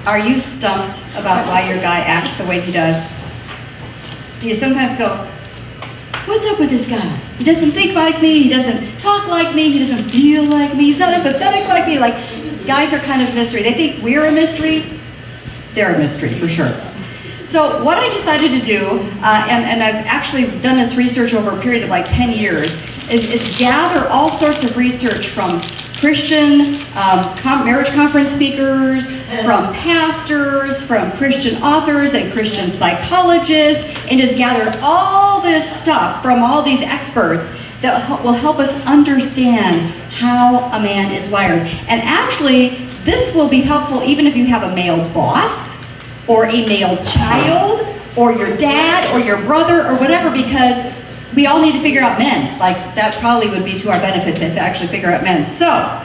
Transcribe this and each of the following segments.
Are you stumped about why your guy acts the way he does? Do you sometimes go, what's up with this guy? He doesn't think like me, he doesn't talk like me, he doesn't feel like me, he's not empathetic like me. Like, guys are kind of a mystery. They think we're a mystery. They're a mystery, for sure. So what I decided to do, and I've actually done this research over a period of like 10 years, is gather all sorts of research from Christian marriage conference speakers, from pastors, from Christian authors and Christian psychologists, and just gathered all this stuff from all these experts that will help us understand how a man is wired. And actually, this will be helpful even if you have a male boss, or a male child, or your dad, or your brother, or whatever, because we all need to figure out men. Like, that probably would be to our benefit to actually figure out men. So,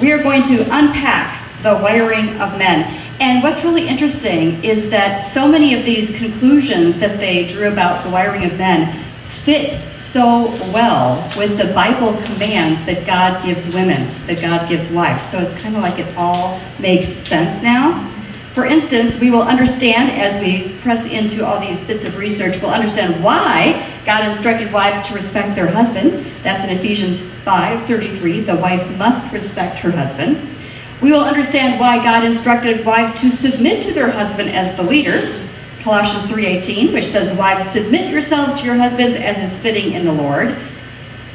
we are going to unpack the wiring of men. And what's really interesting is that so many of these conclusions that they drew about the wiring of men fit so well with the Bible commands that God gives women, that God gives wives. So it's kind of like it all makes sense now. For instance, we will understand as we press into all these bits of research, we'll understand why God instructed wives to respect their husband. That's in Ephesians 5:33. The wife must respect her husband. We will understand why God instructed wives to submit to their husband as the leader. Colossians 3:18, which says, wives, submit yourselves to your husbands as is fitting in the Lord.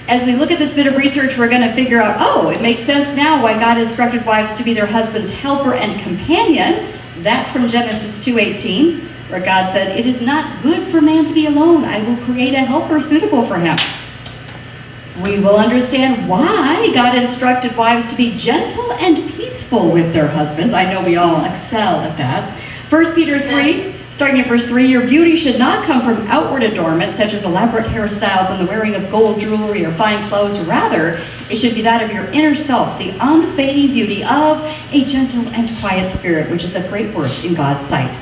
As we look at this bit of research, we're going to figure out, oh, it makes sense now why God instructed wives to be their husband's helper and companion. That's from Genesis 2:18, where God said, it is not good for man to be alone. I will create a helper suitable for him. We will understand why God instructed wives to be gentle and peaceful with their husbands. I know we all excel at that. 1 Peter 3, starting at verse 3, your beauty should not come from outward adornment, such as elaborate hairstyles and the wearing of gold jewelry or fine clothes. Rather, it should be that of your inner self, the unfading beauty of a gentle and quiet spirit, which is a great work in God's sight.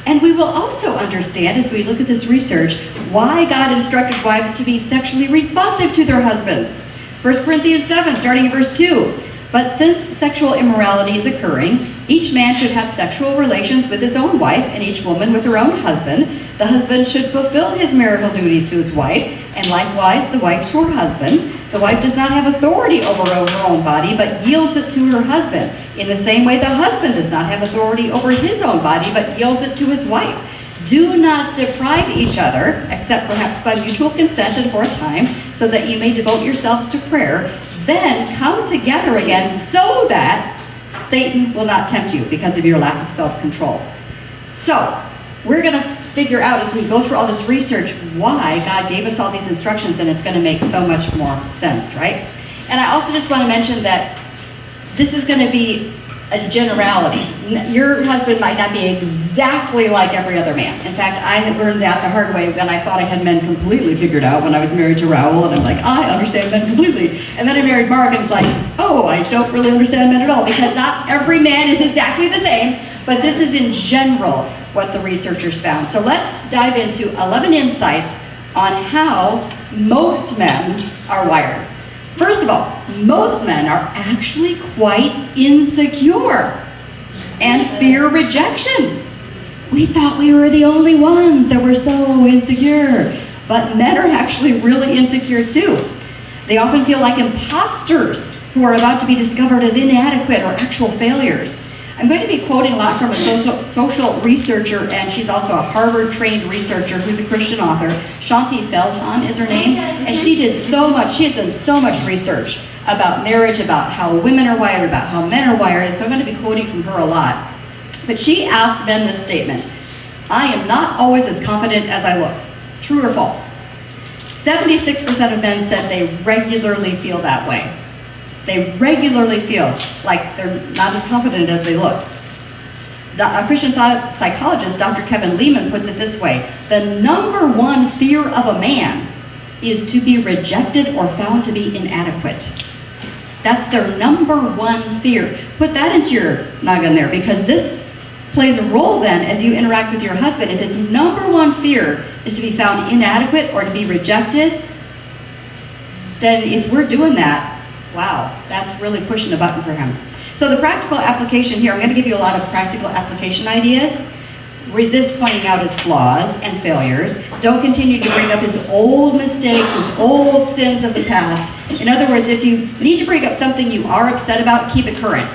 And we will also understand, as we look at this research, why God instructed wives to be sexually responsive to their husbands. 1 Corinthians 7, starting at verse 2. But since sexual immorality is occurring, each man should have sexual relations with his own wife, and each woman with her own husband. The husband should fulfill his marital duty to his wife, and likewise the wife to her husband. The wife does not have authority over her own body, but yields it to her husband. In the same way, the husband does not have authority over his own body, but yields it to his wife. Do not deprive each other, except perhaps by mutual consent and for a time, so that you may devote yourselves to prayer. Then come together again so that Satan will not tempt you because of your lack of self-control. So, we're going to figure out as we go through all this research why God gave us all these instructions, and it's going to make so much more sense, right? And I also just want to mention that this is going to be a generality. Your husband might not be exactly like every other man. In fact, I had learned that the hard way when I thought I had men completely figured out when I was married to Raul, and I'm like, I understand men completely. And then I married Mark, and it's like, oh, I don't really understand men at all, because not every man is exactly the same, but this is in general what the researchers found. So let's dive into 11 insights on how most men are wired. First of all, most men are actually quite insecure and fear rejection. We thought we were the only ones that were so insecure, but men are actually really insecure too. They often feel like imposters who are about to be discovered as inadequate or actual failures. I'm going to be quoting a lot from a social researcher, and she's also a Harvard-trained researcher who's a Christian author. Shanti Feldhahn is her name, and she has done so much research about marriage, about how women are wired, about how men are wired, and so I'm going to be quoting from her a lot. But she asked men this statement: I am not always as confident as I look. True or false? 76% of men said they regularly feel that way. They regularly feel like they're not as confident as they look. A Christian psychologist, Dr. Kevin Leman, puts it this way: the number one fear of a man is to be rejected or found to be inadequate. That's their number one fear. Put that into your noggin there, because this plays a role then as you interact with your husband. If his number one fear is to be found inadequate or to be rejected, then if we're doing that, wow, that's really pushing a button for him. So the practical application here, I'm going to give you a lot of practical application ideas. Resist pointing out his flaws and failures. Don't continue to bring up his old mistakes, his old sins of the past. In other words, if you need to bring up something you are upset about, keep it current.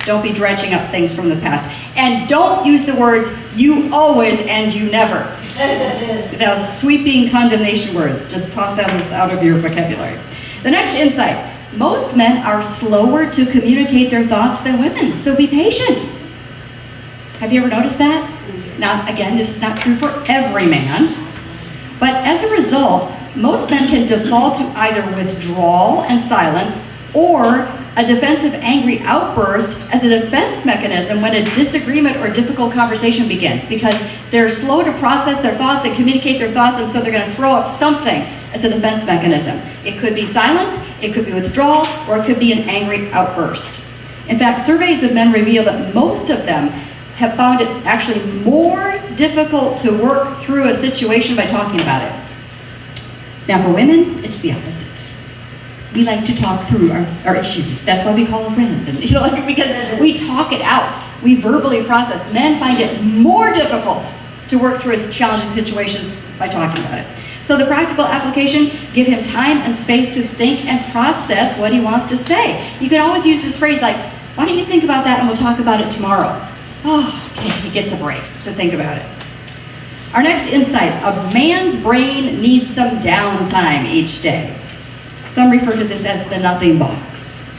Don't be dredging up things from the past. And don't use the words, you always and you never. Those sweeping condemnation words. Just toss those out of your vocabulary. The next insight. Most men are slower to communicate their thoughts than women, so be patient. Have you ever noticed that? Now, again, this is not true for every man, but as a result, most men can default to either withdrawal and silence or a defensive angry outburst as a defense mechanism when a disagreement or difficult conversation begins, because they're slow to process their thoughts and communicate their thoughts, and so they're going to throw up something as a defense mechanism. It could be silence, it could be withdrawal, or it could be an angry outburst. In fact, surveys of men reveal that most of them have found it actually more difficult to work through a situation by talking about it. Now for women, it's the opposite. We like to talk through our issues. That's why we call a friend, and, because we talk it out. We verbally process. Men find it more difficult to work through challenging situations by talking about it. So the practical application, give him time and space to think and process what he wants to say. You can always use this phrase like, why don't you think about that and we'll talk about it tomorrow. Oh, okay, he gets a break to think about it. Our next insight, a man's brain needs some downtime each day. Some refer to this as the nothing box.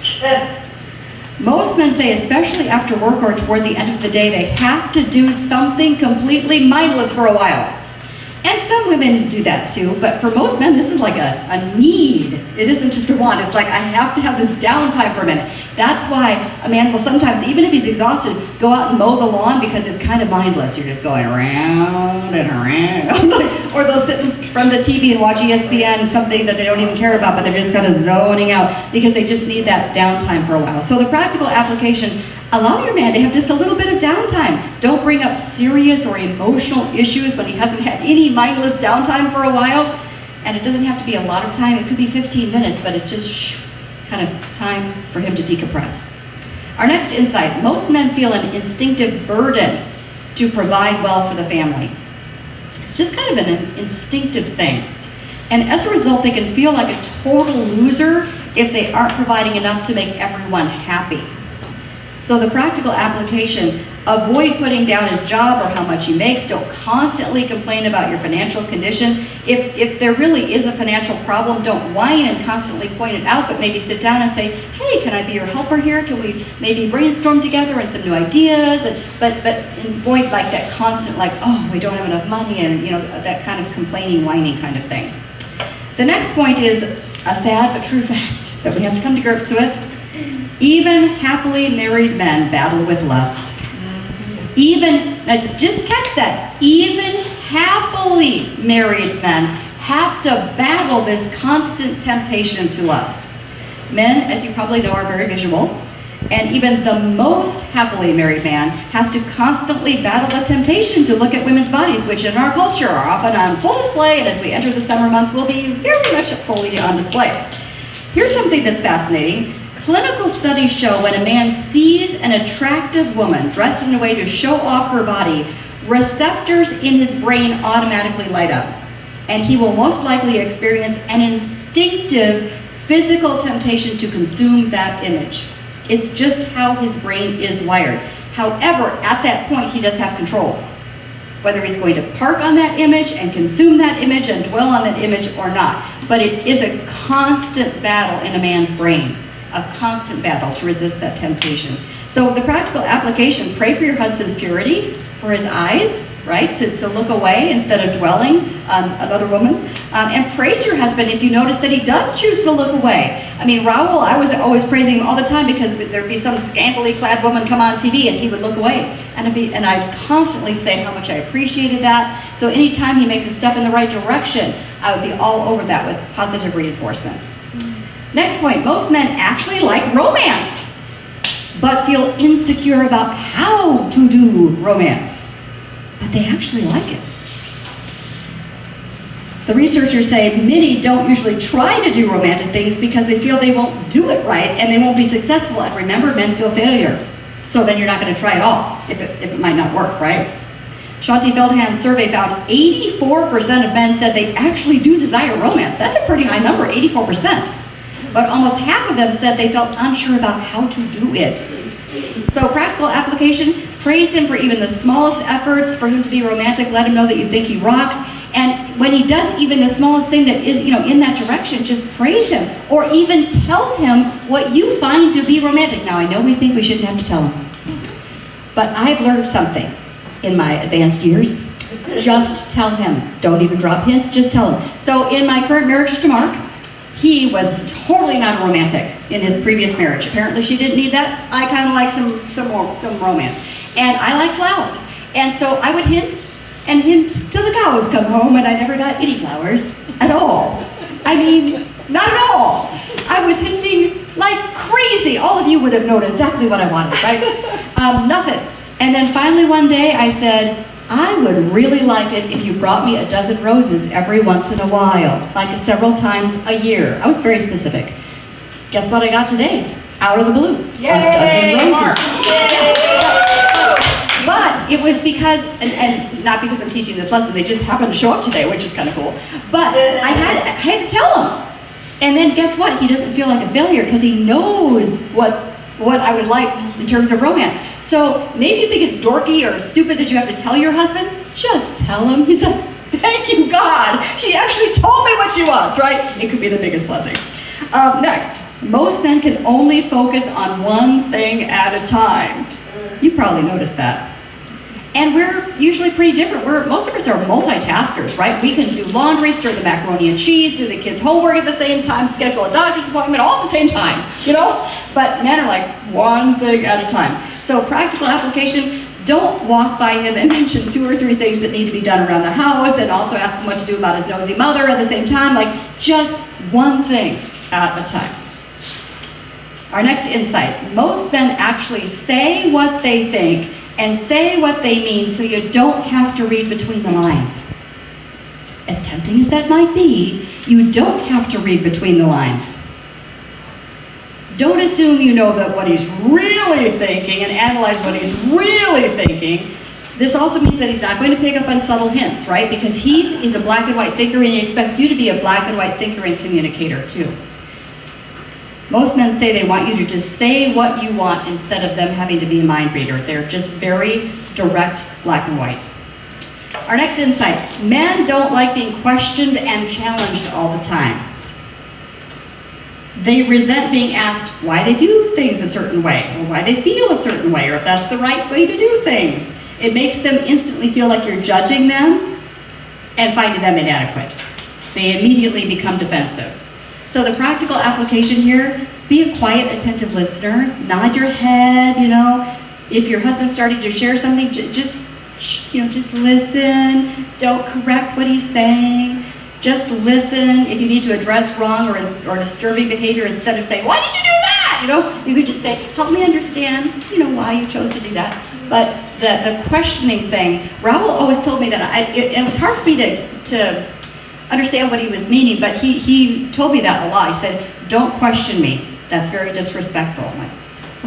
Most men say, especially after work or toward the end of the day, they have to do something completely mindless for a while. And some women do that too, but for most men, this is like a need. It isn't just a want. It's like, I have to have this downtime for a minute. That's why a man will sometimes, even if he's exhausted, go out and mow the lawn because it's kind of mindless. You're just going around and around. Or they'll sit in front of the TV and watch ESPN, something that they don't even care about, but they're just kind of zoning out because they just need that downtime for a while. So the practical application, allow your man to have just a little bit of downtime. Don't bring up serious or emotional issues when he hasn't had any mindless downtime for a while. And it doesn't have to be a lot of time. It could be 15 minutes, but it's just kind of time for him to decompress. Our next insight, most men feel an instinctive burden to provide well for the family. It's just kind of an instinctive thing. And as a result, they can feel like a total loser if they aren't providing enough to make everyone happy. So the practical application, avoid putting down his job or how much he makes. Don't constantly complain about your financial condition. If there really is a financial problem, don't whine and constantly point it out, but maybe sit down and say, hey, can I be your helper here? Can we maybe brainstorm together and some new ideas? But avoid like that constant like, oh, we don't have enough money, and that kind of complaining, whining kind of thing. The next point is a sad but true fact that we have to come to grips with. Even happily married men battle with lust. Now just catch that. Even happily married men have to battle this constant temptation to lust. Men, as you probably know, are very visual, and even the most happily married man has to constantly battle the temptation to look at women's bodies, which in our culture are often on full display, and as we enter the summer months will be very much fully on display. Here's something that's fascinating. Clinical studies show when a man sees an attractive woman dressed in a way to show off her body, receptors in his brain automatically light up, and he will most likely experience an instinctive physical temptation to consume that image. It's just how his brain is wired. However, at that point, he does have control, whether he's going to park on that image and consume that image and dwell on that image or not. But it is a constant battle in a man's brain. A constant battle to resist that temptation. So the practical application, pray for your husband's purity, for his eyes, right? To look away instead of dwelling on another woman. And praise your husband if you notice that he does choose to look away. I mean, Raul, I was always praising him all the time because there'd be some scantily clad woman come on TV and he would look away. And I'd constantly say how much I appreciated that. So anytime he makes a step in the right direction, I would be all over that with positive reinforcement. Next point, most men actually like romance, but feel insecure about how to do romance. But they actually like it. The researchers say many don't usually try to do romantic things because they feel they won't do it right and they won't be successful. And remember, men feel failure. So then you're not going to try at all if it might not work, right? Shanti Feldhand's survey found 84% of men said they actually do desire romance. That's a pretty high number, 84%. But almost half of them said they felt unsure about how to do it. So practical application, praise him for even the smallest efforts for him to be romantic. Let him know that you think he rocks. And when he does even the smallest thing that is, in that direction, just praise him. Or even tell him what you find to be romantic. Now, I know we think we shouldn't have to tell him. But I've learned something in my advanced years. Just tell him. Don't even drop hints, just tell him. So in my current marriage to Mark, he was totally not romantic in his previous marriage. Apparently she didn't need that. I kind of like some romance. And I like flowers. And so I would hint and hint till the cows come home, and I never got any flowers at all. I mean, not at all. I was hinting like crazy. All of you would have known exactly what I wanted, right? Nothing. And then finally one day I said, I would really like it if you brought me a dozen roses every once in a while, like several times a year. I was very specific. Guess what I got today? Out of the blue. Yay! A dozen roses. But it was because, and not because I'm teaching this lesson, they just happened to show up today, which is kind of cool. But I had to tell him. And then guess what? He doesn't feel like a failure because he knows what I would like in terms of romance. So maybe you think it's dorky or stupid that you have to tell your husband. Just tell him. He said, thank you, God. She actually told me what she wants, right? It could be the biggest blessing. Next, most men can only focus on one thing at a time. You probably noticed that. And we're usually pretty different. Most of us are multitaskers, right? We can do laundry, stir the macaroni and cheese, do the kids' homework at the same time, schedule a doctor's appointment all at the same time, But men are like one thing at a time. So practical application, don't walk by him and mention 2 or 3 things that need to be done around the house and also ask him what to do about his nosy mother at the same time. Like just one thing at a time. Our next insight, most men actually say what they think and say what they mean so you don't have to read between the lines. As tempting as that might be, you don't have to read between the lines. Don't assume you know that what he's really thinking and analyze what he's really thinking. This also means that he's not going to pick up on subtle hints, right? Because he is a black and white thinker and he expects you to be a black and white thinker and communicator too. Most men say they want you to just say what you want instead of them having to be a mind reader. They're just very direct, black and white. Our next insight, men don't like being questioned and challenged all the time. They resent being asked why they do things a certain way, or why they feel a certain way, or if that's the right way to do things. It makes them instantly feel like you're judging them and finding them inadequate. They immediately become defensive. So the practical application here, be a quiet, attentive listener. Nod your head, If your husband's starting to share something, just listen. Don't correct what he's saying. Just listen. If you need to address wrong or disturbing behavior, instead of saying, why did you do that? You could just say, help me understand, why you chose to do that. But the questioning thing, Raul always told me that, it was hard for me to understand what he was meaning, but he told me that a lot. He said, don't question me. That's very disrespectful. I'm like,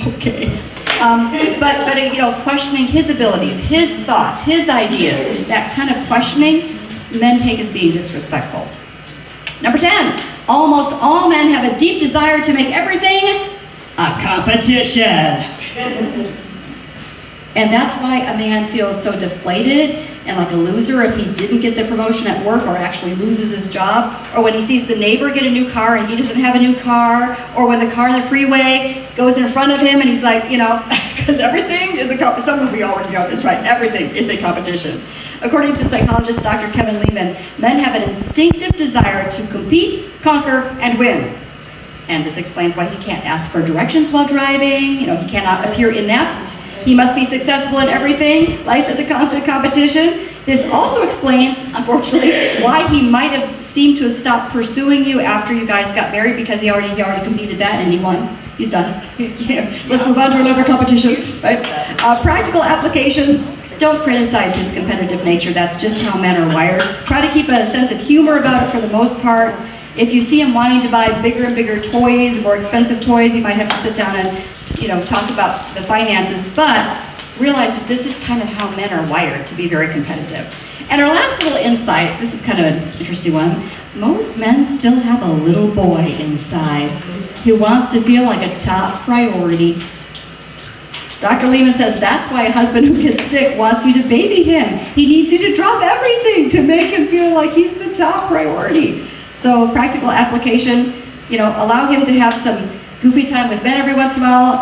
okay. But questioning his abilities, his thoughts, his ideas, that kind of questioning, men take as being disrespectful. Number 10, almost all men have a deep desire to make everything a competition. And that's why a man feels so deflated and like a loser if he didn't get the promotion at work or actually loses his job, or when he sees the neighbor get a new car and he doesn't have a new car, or when the car in the freeway goes in front of him and he's like, because everything is a competition. Some of you already know this, right? Everything is a competition. According to psychologist Dr. Kevin Lehman, men have an instinctive desire to compete, conquer, and win. And this explains why he can't ask for directions while driving. He cannot appear inept. He must be successful in everything. Life is a constant competition. This also explains, unfortunately, why he might have seemed to have stopped pursuing you after you guys got married, because he already completed that and he won. He's done. Let's move on to another competition, right? Practical application. Don't criticize his competitive nature. That's just how men are wired. Try to keep a sense of humor about it for the most part. If you see him wanting to buy bigger and bigger toys, more expensive toys, you might have to sit down and, talk about the finances, but realize that this is kind of how men are wired, to be very competitive. And our last little insight, this is kind of an interesting one. Most men still have a little boy inside who wants to feel like a top priority. Dr. Lehman says that's why a husband who gets sick wants you to baby him. He needs you to drop everything to make him feel like he's the top priority. So practical application, allow him to have some goofy time with Ben every once in a while,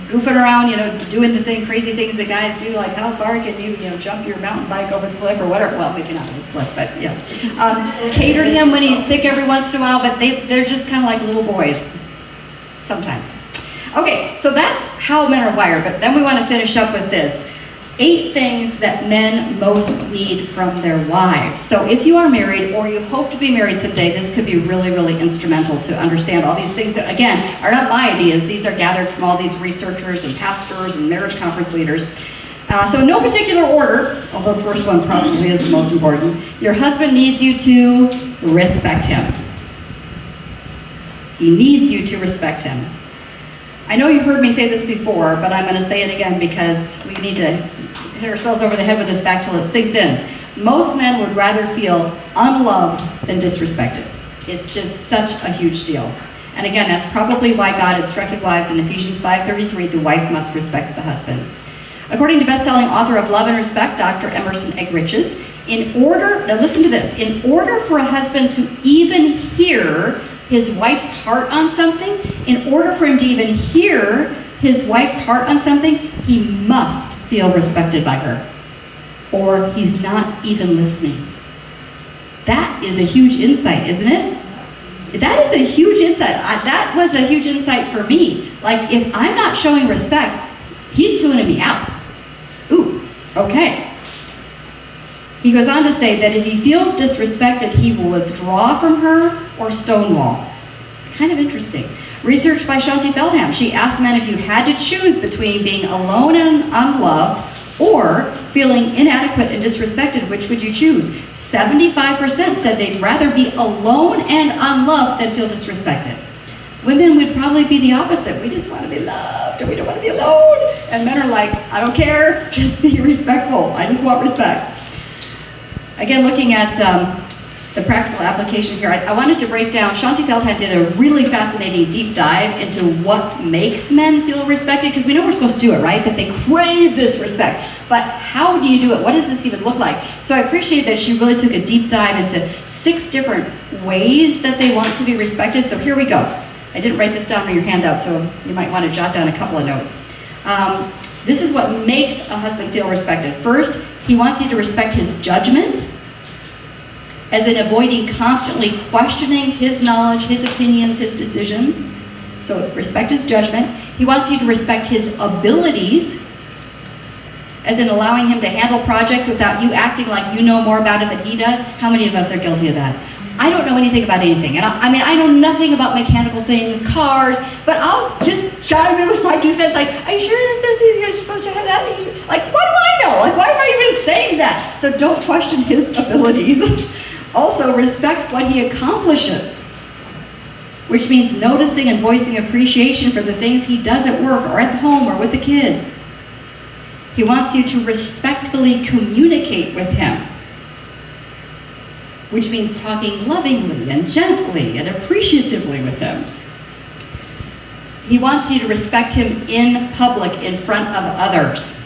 goofing around, doing the crazy things that guys do, like how far can you, jump your mountain bike over the cliff or whatever. Well, maybe not over the cliff, but yeah. Cater to him when he's sick every once in a while, but they're just kind of like little boys sometimes. Okay, so that's how men are wired, but then we want to finish up with this. 8 things that men most need from their wives. So if you are married or you hope to be married someday, this could be really, really instrumental to understand all these things that, again, are not my ideas. These are gathered from all these researchers and pastors and marriage conference leaders. So in no particular order, although the first one probably is the most important, your husband needs you to respect him. He needs you to respect him. I know you've heard me say this before, but I'm going to say it again because we need to hit ourselves over the head with this back till it sinks in. Most men would rather feel unloved than disrespected. It's just such a huge deal. And again, that's probably why God instructed wives in Ephesians 5:33, the wife must respect the husband. According to best-selling author of Love and Respect, Dr. Emerson Egg Riches, now listen to this, in order for a husband to even hear his wife's heart on something, in order for him to even hear his wife's heart on something, he must feel respected by her, or he's not even listening. That is a huge insight, isn't it? That is a huge insight. That was a huge insight for me. Like, if I'm not showing respect, he's tuning me out. Ooh, okay. He goes on to say that if he feels disrespected, he will withdraw from her or stonewall. Kind of interesting. Research by Shaunti Feldhahn. She asked men if you had to choose between being alone and unloved or feeling inadequate and disrespected, which would you choose? 75% said they'd rather be alone and unloved than feel disrespected. Women would probably be the opposite. We just want to be loved and we don't want to be alone. And men are like, I don't care, just be respectful. I just want respect. Again, looking at the practical application here, I wanted to break down, Shaunti Feldhahn did a really fascinating deep dive into what makes men feel respected, because we know we're supposed to do it, right? That they crave this respect. But how do you do it? What does this even look like? So I appreciate that she really took a deep dive into 6 different ways that they want to be respected. So here we go. I didn't write this down on your handout, so you might want to jot down a couple of notes. This is what makes a husband feel respected. First, he wants you to respect his judgment, as in avoiding constantly questioning his knowledge, his opinions, his decisions. So respect his judgment. He wants you to respect his abilities, as in allowing him to handle projects without you acting like you know more about it than he does. How many of us are guilty of that? I don't know anything about anything. And I know nothing about mechanical things, cars, but I'll just chime in with my 2 cents, like, are you sure that's something you're supposed to have that? Like, what do I know? Like, why am I even saying that? So don't question his abilities. Also, respect what he accomplishes, which means noticing and voicing appreciation for the things he does at work or at home or with the kids. He wants you to respectfully communicate with him, which means talking lovingly and gently and appreciatively with him. He wants you to respect him in public, in front of others,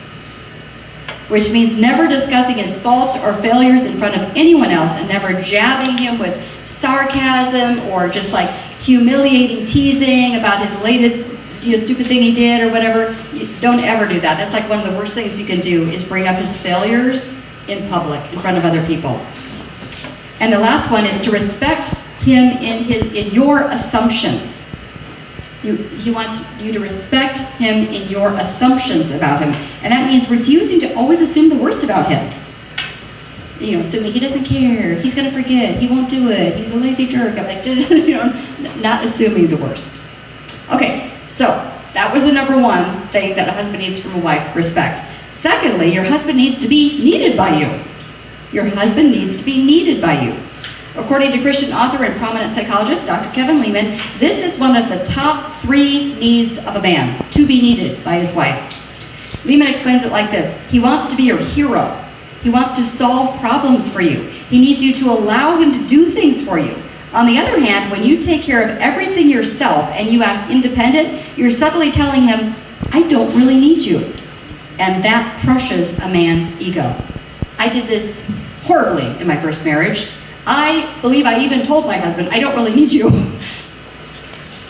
which means never discussing his faults or failures in front of anyone else and never jabbing him with sarcasm or just like humiliating teasing about his latest stupid thing he did or whatever. Don't ever do that. That's like one of the worst things you can do, is bring up his failures in public, in front of other people. And the last one is to respect him in your assumptions. He wants you to respect him in your assumptions about him. And that means refusing to always assume the worst about him. Assuming he doesn't care, he's going to forget, he won't do it, he's a lazy jerk. I'm like, just, not assuming the worst. Okay, so that was the number 1 thing that a husband needs from a wife, respect. Secondly, your husband needs to be needed by you. Your husband needs to be needed by you. According to Christian author and prominent psychologist, Dr. Kevin Leman, this is one of the top 3 needs of a man, to be needed by his wife. Leman explains it like this: he wants to be your hero. He wants to solve problems for you. He needs you to allow him to do things for you. On the other hand, when you take care of everything yourself and you act independent, you're subtly telling him, I don't really need you. And that crushes a man's ego. I did this horribly in my first marriage. I believe I even told my husband, I don't really need you.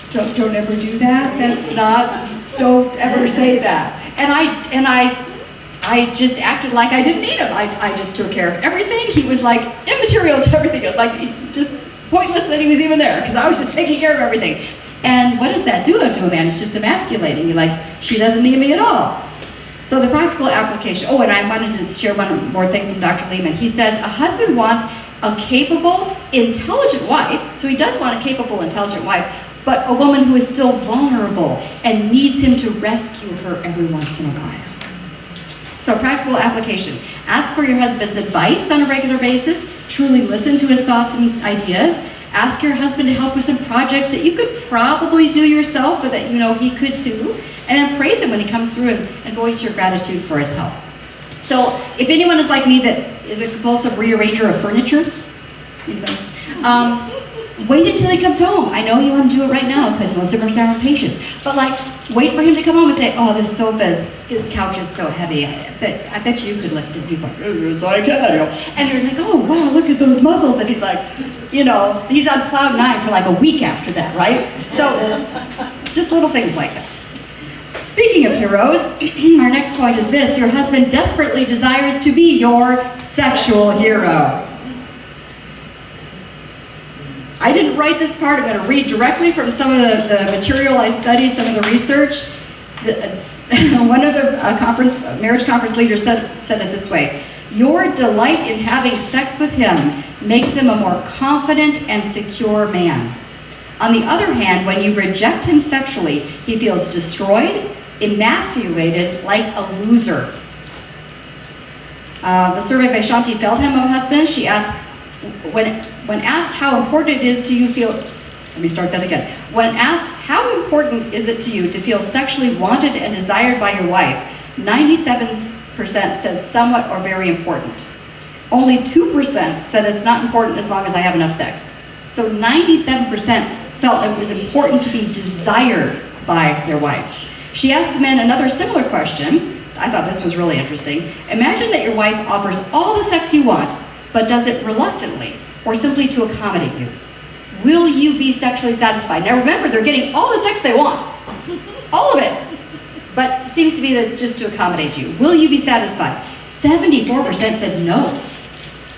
Don't ever do that. That's not, don't ever say that. And I just acted like I didn't need him. I just took care of everything. He was like immaterial to everything. Like just pointless that he was even there because I was just taking care of everything. And what does that do to a man? It's just emasculating. You're like, she doesn't need me at all. So the practical application. Oh, and I wanted to share one more thing from Dr. Leman. He says a husband wants a capable, intelligent wife. So he does want a capable, intelligent wife, but a woman who is still vulnerable and needs him to rescue her every once in a while. So practical application. Ask for your husband's advice on a regular basis. Truly listen to his thoughts and ideas. Ask your husband to help with some projects that you could probably do yourself, but that you know he could too. And then praise him when he comes through and voice your gratitude for his help. So if anyone is like me that is a compulsive rearranger of furniture, wait until he comes home. I know you want to do it right now because most of us are impatient. But like, wait for him to come home and say, oh, this sofa, his couch is so heavy. I bet you could lift it. He's like, yes, I can. You know? And you're like, oh, wow, look at those muscles. And he's like, you know, he's on cloud 9 for like a week after that, right? So just little things like that. Speaking of heroes, our next point is this: your husband desperately desires to be your sexual hero. I didn't write this part. I'm going to read directly from some of the material I studied, some of the research. One of the marriage conference leaders said it this way: your delight in having sex with him makes him a more confident and secure man. On the other hand, when you reject him sexually, he feels destroyed, emasculated, like a loser. The survey by Shanti Feldham of husbands, she asked, when asked how important it is to you feel, let me start that again. When asked how important is it to you to feel sexually wanted and desired by your wife, 97% said somewhat or very important. Only 2% said it's not important as long as I have enough sex. So 97% felt it was important to be desired by their wife. She asked the men another similar question. I thought this was really interesting. Imagine that your wife offers all the sex you want, but does it reluctantly or simply to accommodate you. Will you be sexually satisfied? Now remember, they're getting all the sex they want, all of it, but it seems to be that it's just to accommodate you. Will you be satisfied? 74% said no,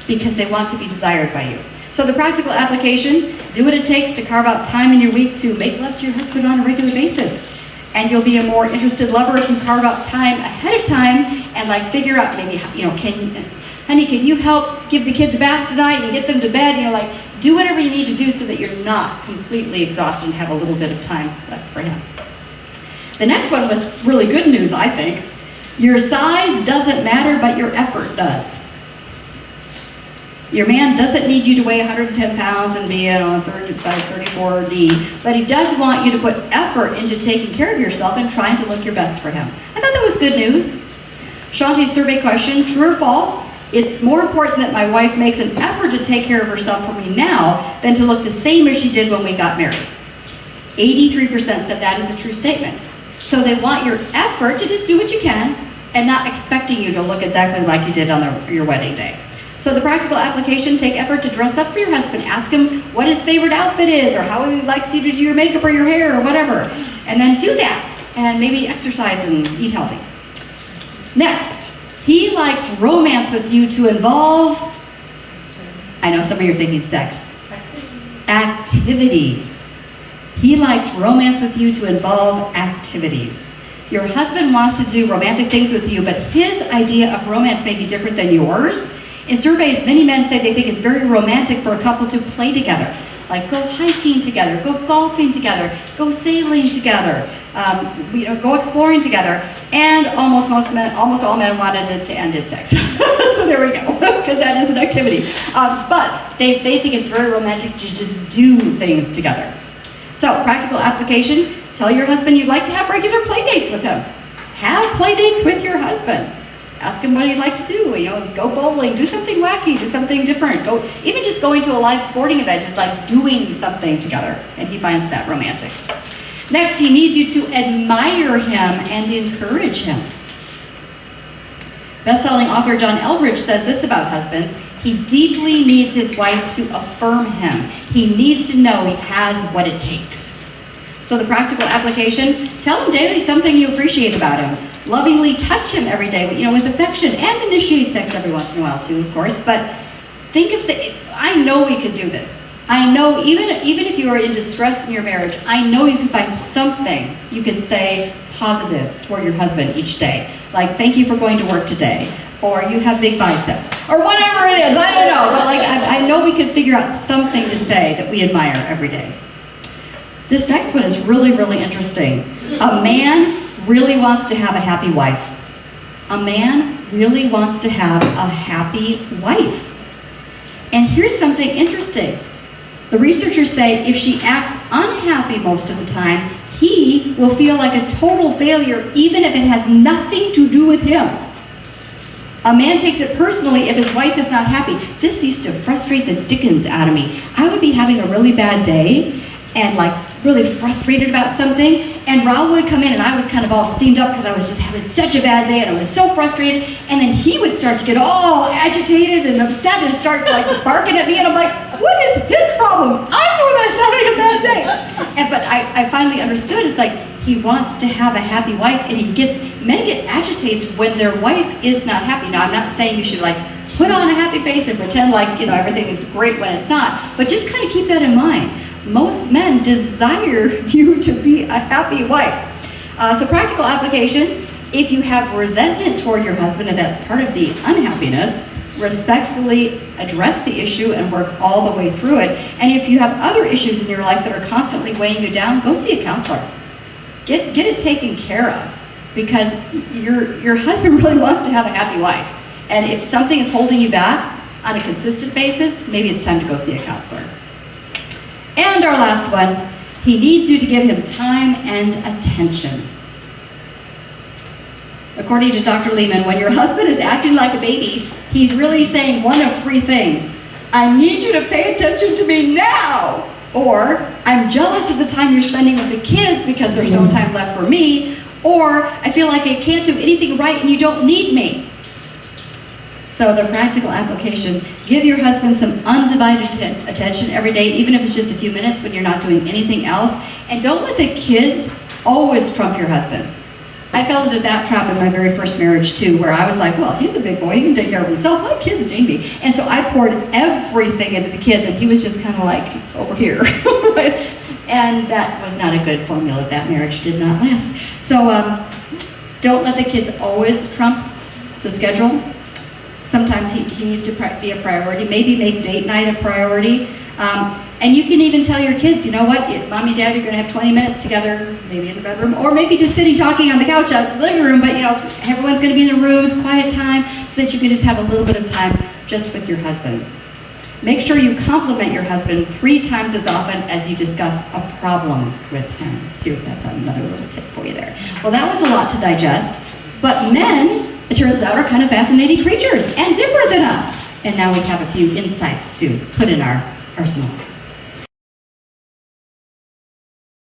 because they want to be desired by you. So the practical application: do what it takes to carve out time in your week to make love to your husband on a regular basis. And you'll be a more interested lover if you carve out time ahead of time and like figure out maybe, you know, honey, can you help give the kids a bath tonight and get them to bed? You know, like do whatever you need to do so that you're not completely exhausted and have a little bit of time left for him. The next one was really good news, I think. Your size doesn't matter, but your effort does. Your man doesn't need you to weigh 110 pounds and be a size 34D, but he does want you to put effort into taking care of yourself and trying to look your best for him. I thought that was good news. Shanti's survey question: true or false? It's more important that my wife makes an effort to take care of herself for me now than to look the same as she did when we got married. 83% said that is a true statement. So they want your effort to just do what you can and not expecting you to look exactly like you did on your wedding day. So the practical application: take effort to dress up for your husband. Ask him what his favorite outfit is or how he likes you to do your makeup or your hair or whatever. And then do that and maybe exercise and eat healthy. Next, he likes romance with you to involve, I know some of you are thinking sex, activities. He likes romance with you to involve activities. Your husband wants to do romantic things with you, but his idea of romance may be different than yours. In surveys, many men say they think it's very romantic for a couple to play together, like go hiking together, go golfing together, go sailing together, Go exploring together. And almost all men wanted it to end in sex. So there we go, because that is an activity. But they think it's very romantic to just do things together. So practical application, tell your husband you'd like to have regular play dates with him. Have play dates with your husband. Ask him what he'd like to do, go bowling, do something wacky, do something different. Even just going to a live sporting event is like doing something together, and he finds that romantic. Next, he needs you to admire him and encourage him. Best-selling author John Eldredge says this about husbands: he deeply needs his wife to affirm him. He needs to know he has what it takes. So the practical application, tell him daily something you appreciate about him. Lovingly touch him every day, with affection, and initiate sex every once in a while too, of course. But think of I know we could do this. I know even if you are in distress in your marriage, I know you can find something you can say positive toward your husband each day. Like, thank you for going to work today, or you have big biceps, or whatever it is, I don't know. But I know we can figure out something to say that we admire every day. This next one is really, really interesting. A man really wants to have a happy wife. A man really wants to have a happy wife. And here's something interesting. The researchers say if she acts unhappy most of the time, he will feel like a total failure even if it has nothing to do with him. A man takes it personally if his wife is not happy. This used to frustrate the dickens out of me. I would be having a really bad day and really frustrated about something, and Raul would come in and I was kind of all steamed up because I was just having such a bad day and I was so frustrated, and then he would start to get all agitated and upset and start barking at me, and I'm like, what is his problem? I'm the one that's having a bad day. But I finally understood, it's like he wants to have a happy wife, and men get agitated when their wife is not happy. Now, I'm not saying you should put on a happy face and pretend everything is great when it's not, but just kind of keep that in mind. Most men desire you to be a happy wife. So practical application, if you have resentment toward your husband and that's part of the unhappiness, respectfully address the issue and work all the way through it. And if you have other issues in your life that are constantly weighing you down, go see a counselor. Get it taken care of, because your husband really wants to have a happy wife. And if something is holding you back on a consistent basis, maybe it's time to go see a counselor. And our last one, he needs you to give him time and attention. According to Dr. Lehman, when your husband is acting like a baby, he's really saying one of three things. I need you to pay attention to me now. Or, I'm jealous of the time you're spending with the kids because there's no time left for me. Or, I feel like I can't do anything right and you don't need me. So the practical application, give your husband some undivided attention every day, even if it's just a few minutes when you're not doing anything else. And don't let the kids always trump your husband. I fell into that trap in my very first marriage too, where I was like, well, he's a big boy, he can take care of himself, my kids need me. And so I poured everything into the kids, and he was just kind of over here. And that was not a good formula. That marriage did not last. So don't let the kids always trump the schedule. Sometimes he needs to be a priority. Maybe make date night a priority. And you can even tell your kids, you know what, Mommy, Dad, you're going to have 20 minutes together, maybe in the bedroom, or maybe just sitting talking on the couch out in the living room, but everyone's going to be in the rooms, quiet time, so that you can just have a little bit of time just with your husband. Make sure you compliment your husband 3 times as often as you discuss a problem with him. See if that's another little tip for you there. Well, that was a lot to digest, but men, it turns out, are kind of fascinating creatures and different than us. And now we have a few insights to put in our arsenal.